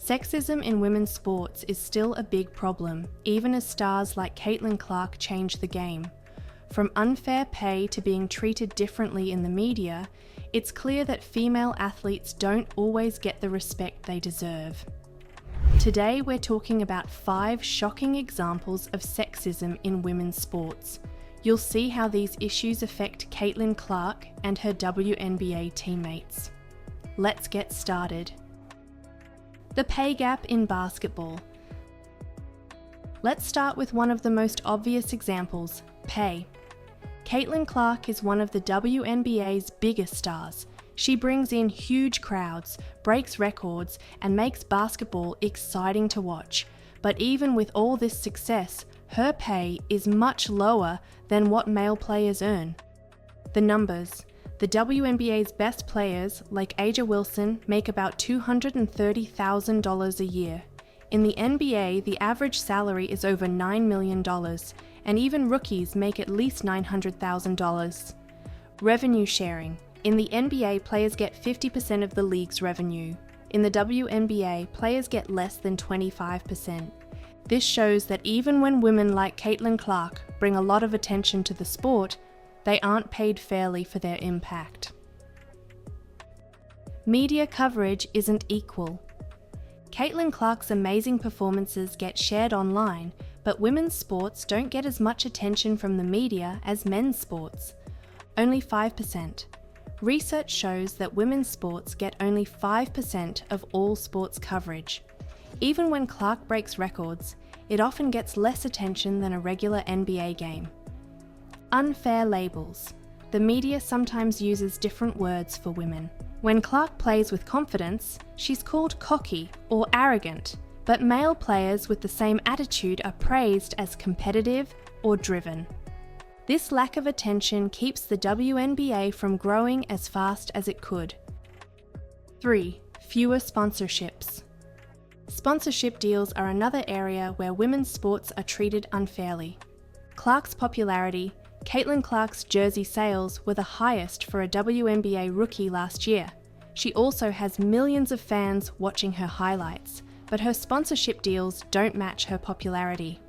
Sexism in women's sports is still a big problem, even as stars like Caitlin Clark change the game. From unfair pay to being treated differently in the media, it's clear that female athletes don't always get the respect they deserve. Today we're talking about 5 shocking examples of sexism in women's sports. You'll see how these issues affect Caitlin Clark and her WNBA teammates. Let's get started. The pay gap in basketball. Let's start with one of the most obvious examples, pay. Caitlin Clark is one of the WNBA's biggest stars. She brings in huge crowds, breaks records, and makes basketball exciting to watch. But even with all this success, her pay is much lower than what male players earn. The numbers. The WNBA's best players, like Aja Wilson, make about $230,000 a year. In the NBA, the average salary is over $9 million, and even rookies make at least $900,000. Revenue sharing. In the NBA, players get 50% of the league's revenue. In the WNBA, players get less than 25%. This shows that even when women like Caitlin Clark bring a lot of attention to the sport, they aren't paid fairly for their impact. Media coverage isn't equal. Caitlin Clark's amazing performances get shared online, but women's sports don't get as much attention from the media as men's sports. Only 5%. Research shows that women's sports get only 5% of all sports coverage. Even when Clark breaks records, it often gets less attention than a regular NBA game. Unfair labels. The media sometimes uses different words for women. When Clark plays with confidence, she's called cocky or arrogant, but male players with the same attitude are praised as competitive or driven. This lack of attention keeps the WNBA from growing as fast as it could. 3. Fewer sponsorships. Sponsorship deals are another area where women's sports are treated unfairly. Clark's popularity. Caitlin Clark's jersey sales were the highest for a WNBA rookie last year. She also has millions of fans watching her highlights, but her sponsorship deals don't match her popularity.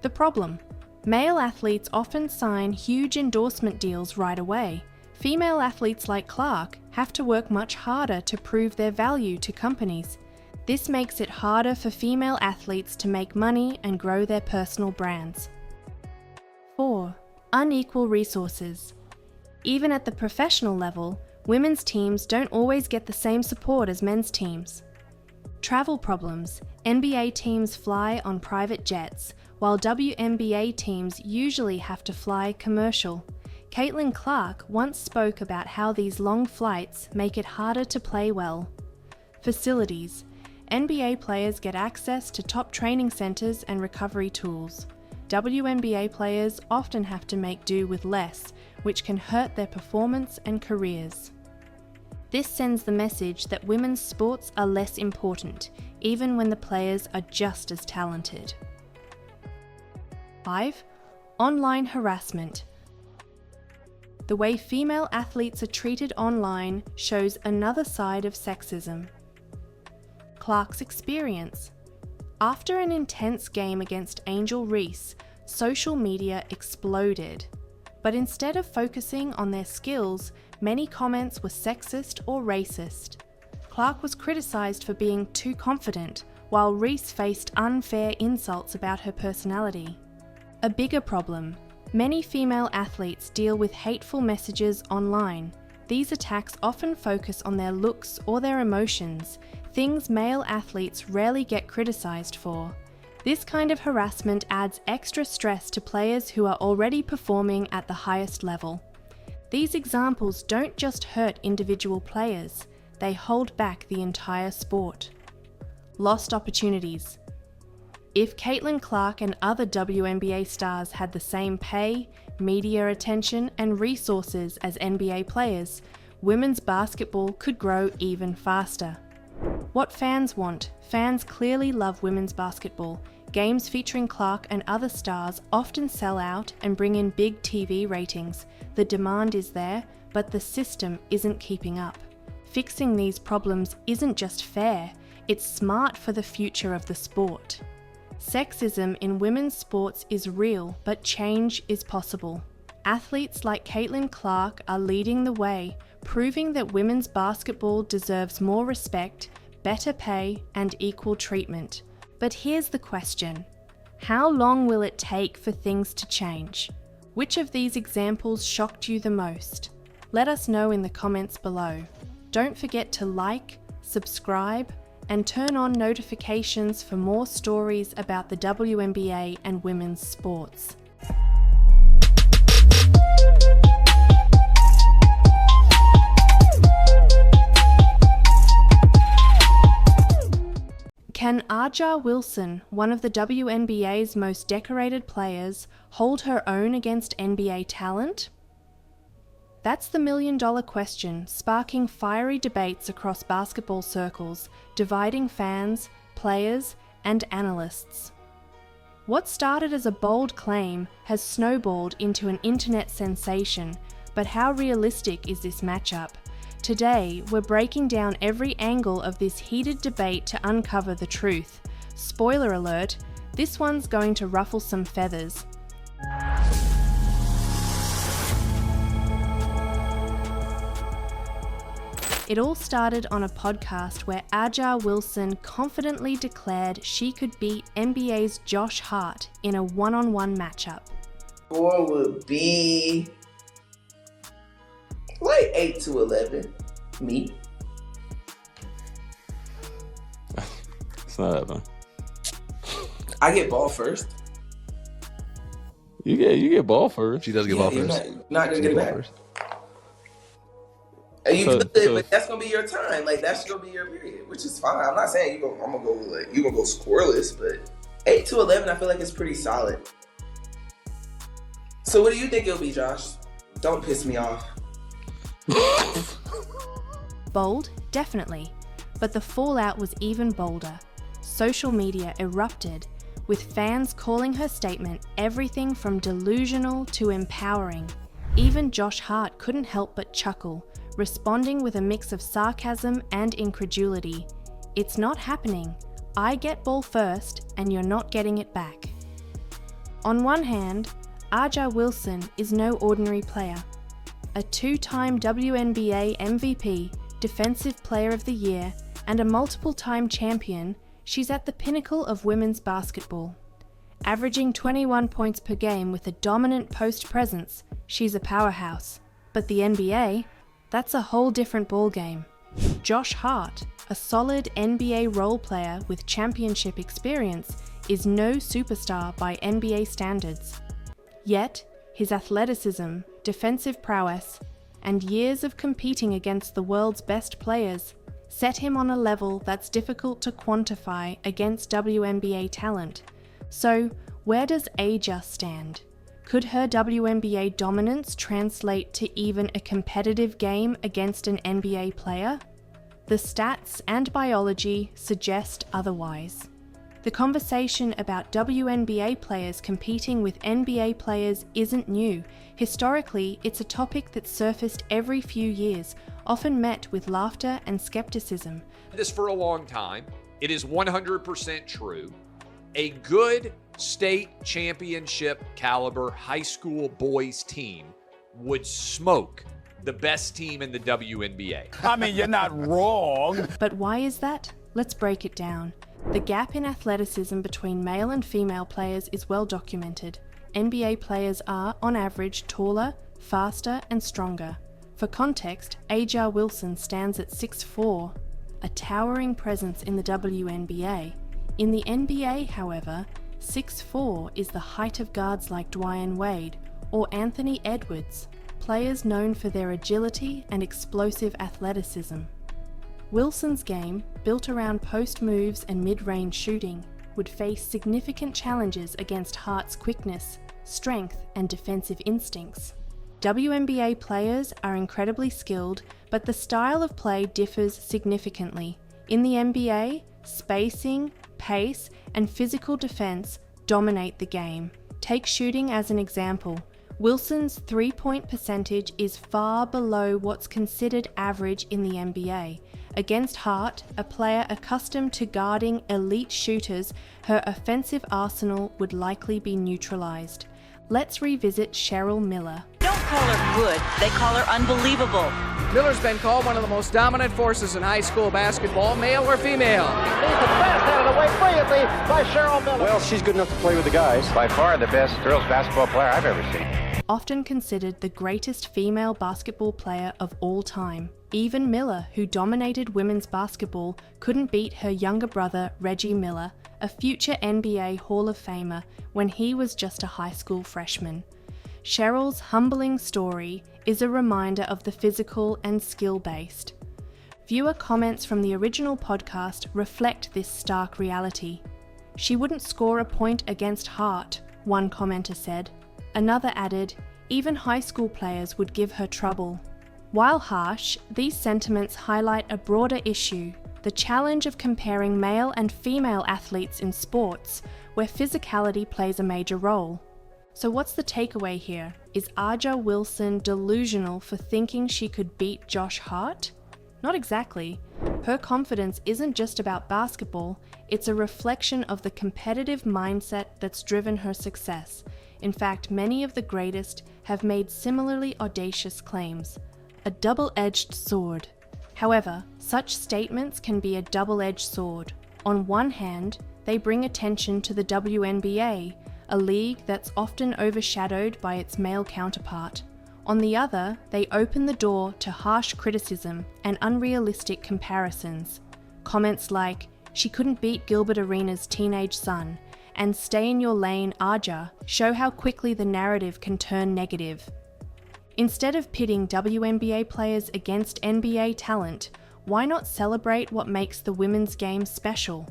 The problem: male athletes often sign huge endorsement deals right away. Female athletes like Clark have to work much harder to prove their value to companies. This makes it harder for female athletes to make money and grow their personal brands. 4. Unequal resources. Even at the professional level, women's teams don't always get the same support as men's teams. Travel problems. NBA teams fly on private jets, while WNBA teams usually have to fly commercial. Caitlin Clark once spoke about how these long flights make it harder to play well. Facilities. NBA players get access to top training centers and recovery tools. WNBA players often have to make do with less, which can hurt their performance and careers. This sends the message that women's sports are less important, even when the players are just as talented. 5. Online harassment. The way female athletes are treated online shows another side of sexism. Clark's experience. After an intense game against Angel Reese, social media exploded. But instead of focusing on their skills, many comments were sexist or racist. Clark was criticized for being too confident, while Reese faced unfair insults about her personality. A bigger problem: many female athletes deal with hateful messages online. These attacks often focus on their looks or their emotions, things male athletes rarely get criticized for. This kind of harassment adds extra stress to players who are already performing at the highest level. These examples don't just hurt individual players, they hold back the entire sport. Lost opportunities. If Caitlin Clark and other WNBA stars had the same pay, media attention, and resources as NBA players, women's basketball could grow even faster. What fans want? Fans clearly love women's basketball. Games featuring Clark and other stars often sell out and bring in big TV ratings. The demand is there, but the system isn't keeping up. Fixing these problems isn't just fair, It's smart for the future of the sport. Sexism in women's sports is real, but change is possible. Athletes like Caitlin Clark are leading the way, proving that women's basketball deserves more respect, better pay, and equal treatment. But here's the question: how long will it take for things to change? Which of these examples shocked you the most? Let us know in the comments below. Don't forget to like, subscribe, and turn on notifications for more stories about the WNBA and women's sports. Can Aja Wilson, one of the WNBA's most decorated players, hold her own against NBA talent? That's the million-dollar question, sparking fiery debates across basketball circles, dividing fans, players, and analysts. What started as a bold claim has snowballed into an internet sensation, but how realistic is this matchup? Today, we're breaking down every angle of this heated debate to uncover the truth. Spoiler alert, this one's going to ruffle some feathers. It all started on a podcast where Aja Wilson confidently declared she could beat NBA's Josh Hart in a one-on-one matchup. Score would be like 8-11. Me. It's not happening. I get ball first. You get ball first. She does get ball first. Not gonna get it back. And you could, but that's gonna be your time. Like that's gonna be your period, which is fine. I'm not saying you're gonna go scoreless, but 8-11, I feel like it's pretty solid. So what do you think it'll be, Josh? Don't piss me off. Bold, definitely. But the fallout was even bolder. Social media erupted, with fans calling her statement everything from delusional to empowering. Even Josh Hart couldn't help but chuckle, responding with a mix of sarcasm and incredulity. It's not happening. I get ball first, and you're not getting it back. On one hand, Aja Wilson is no ordinary player. A two-time WNBA MVP, Defensive Player of the Year, and a multiple-time champion, she's at the pinnacle of women's basketball. Averaging 21 points per game with a dominant post presence, she's a powerhouse. But the NBA? That's a whole different ballgame. Josh Hart, a solid NBA role player with championship experience, is no superstar by NBA standards. Yet, his athleticism, defensive prowess, and years of competing against the world's best players set him on a level that's difficult to quantify against WNBA talent. So, where does Aja stand? Could her WNBA dominance translate to even a competitive game against an NBA player? The stats and biology suggest otherwise. The conversation about WNBA players competing with NBA players isn't new. Historically, it's a topic that's surfaced every few years, often met with laughter and skepticism. This for a long time. It is 100% true. A good state championship caliber high school boys team would smoke the best team in the WNBA. I mean, you're not wrong. But why is that? Let's break it down. The gap in athleticism between male and female players is well documented. NBA players are, on average, taller, faster, and stronger. For context, Aja Wilson stands at 6'4", a towering presence in the WNBA. In the NBA, however, 6'4" is the height of guards like Dwyane Wade or Anthony Edwards, players known for their agility and explosive athleticism. Wilson's game, built around post moves and mid-range shooting, would face significant challenges against Hart's quickness, strength, and defensive instincts. WNBA players are incredibly skilled, but the style of play differs significantly. In the NBA, spacing, pace, and physical defense dominate the game. Take shooting as an example. Wilson's three-point percentage is far below what's considered average in the NBA, Against Hart, a player accustomed to guarding elite shooters, her offensive arsenal would likely be neutralized. Let's revisit Cheryl Miller. Don't call her good, they call her unbelievable. Miller's been called one of the most dominant forces in high school basketball, male or female. He's the best, out of the way brilliantly by Cheryl Miller. Well, she's good enough to play with the guys. By far the best girls basketball player I've ever seen. Often considered the greatest female basketball player of all time. Even Miller, who dominated women's basketball, couldn't beat her younger brother Reggie Miller, a future NBA Hall of Famer, when he was just a high school freshman. Cheryl's humbling story is a reminder of the physical and skill-based. Viewer comments from the original podcast reflect this stark reality. "She wouldn't score a point against Hart," one commenter said. Another added, "Even high school players would give her trouble." While harsh, these sentiments highlight a broader issue, the challenge of comparing male and female athletes in sports, where physicality plays a major role. So what's the takeaway here? Is Aja Wilson delusional for thinking she could beat Josh Hart? Not exactly. Her confidence isn't just about basketball, it's a reflection of the competitive mindset that's driven her success. In fact, many of the greatest have made similarly audacious claims. A double-edged sword. However, such statements can be a double-edged sword. On one hand, they bring attention to the WNBA, a league that's often overshadowed by its male counterpart. On the other, they open the door to harsh criticism and unrealistic comparisons. Comments like, "She couldn't beat Gilbert Arenas' teenage son," and "Stay in your lane, Aja," show how quickly the narrative can turn negative. Instead of pitting WNBA players against NBA talent, why not celebrate what makes the women's game special?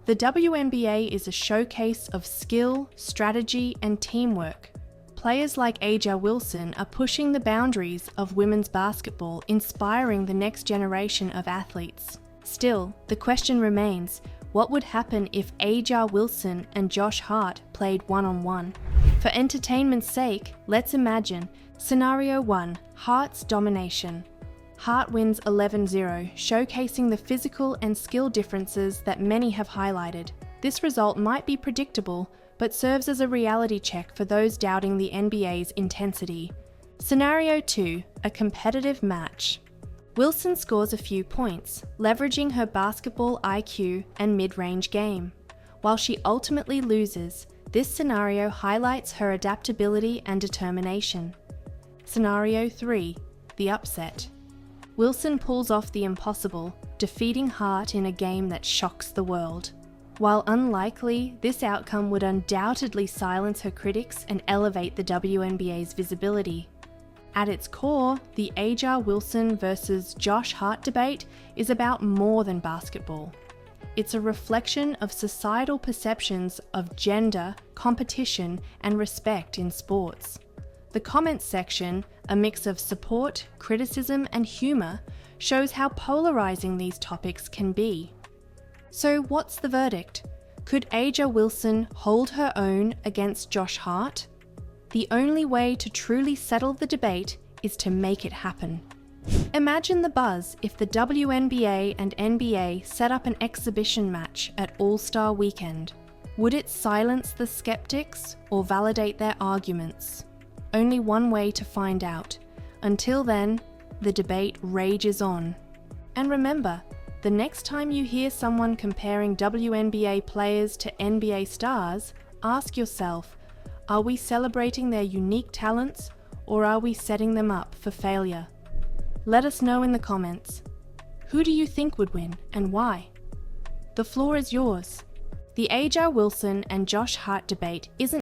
The WNBA is a showcase of skill, strategy, and teamwork. Players like Aja Wilson are pushing the boundaries of women's basketball, inspiring the next generation of athletes. Still, the question remains, what would happen if Aja Wilson and Josh Hart played one-on-one? For entertainment's sake, let's imagine Scenario 1, Hart's domination. Hart wins 11-0, showcasing the physical and skill differences that many have highlighted. This result might be predictable, but serves as a reality check for those doubting the NBA's intensity. Scenario 2, a competitive match. Wilson scores a few points, leveraging her basketball IQ and mid-range game. While she ultimately loses, this scenario highlights her adaptability and determination. Scenario 3, the upset. Wilson pulls off the impossible, defeating Hart in a game that shocks the world. While unlikely, this outcome would undoubtedly silence her critics and elevate the WNBA's visibility. At its core, the Aja Wilson versus Josh Hart debate is about more than basketball. It's a reflection of societal perceptions of gender, competition, and respect in sports. The comments section, a mix of support, criticism, and humor, shows how polarizing these topics can be. So what's the verdict? Could Aja Wilson hold her own against Josh Hart? The only way to truly settle the debate is to make it happen. Imagine the buzz if the WNBA and NBA set up an exhibition match at All-Star Weekend. Would it silence the skeptics or validate their arguments? Only one way to find out. Until then, the debate rages on. And remember, the next time you hear someone comparing WNBA players to NBA stars, ask yourself, are we celebrating their unique talents or are we setting them up for failure? Let us know in the comments. Who do you think would win and why? The floor is yours. The Aja Wilson and Josh Hart debate isn't